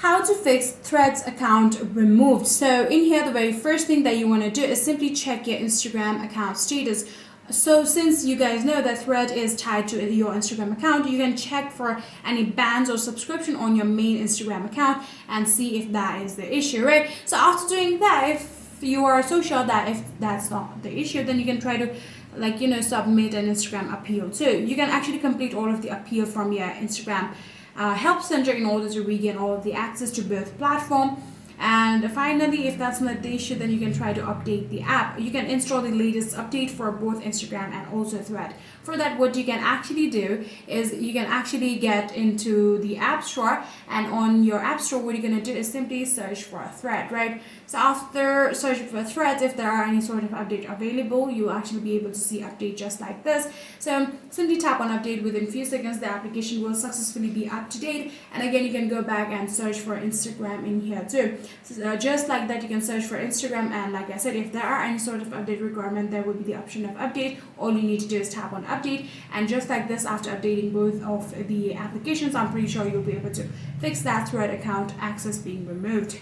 How to fix Threads account removed. So in here, the very first thing that you want to do is simply check your Instagram account status. So since you guys know that Thread is tied to your Instagram account, you can check for any bans or subscription on your main Instagram account and see if that is the issue, right? So after doing that, if you are so sure that if that's not the issue, then you can try to submit an Instagram appeal too. You can actually complete all of the appeal from your Instagram help center in order to regain all of the access to both platform. And finally, if that's not the issue, then you can try to update the app. You can install the latest update for both Instagram and also Thread. For that, what you can actually do is you can actually get into the App Store, and on your App Store, what you're going to do is simply search for a Thread, right? So after searching for Threads, if there are any sort of update available, you'll actually be able to see update just like this. So simply tap on update. Within a few seconds, the application will successfully be up to date. And again, you can go back and search for Instagram in here too. So just like that, you can search for Instagram, and like I said, if there are any sort of update requirement, there will be the option of update. All you need to do is tap on update, and just like this, after updating both of the applications, I'm pretty sure you'll be able to fix that Thread account access being removed.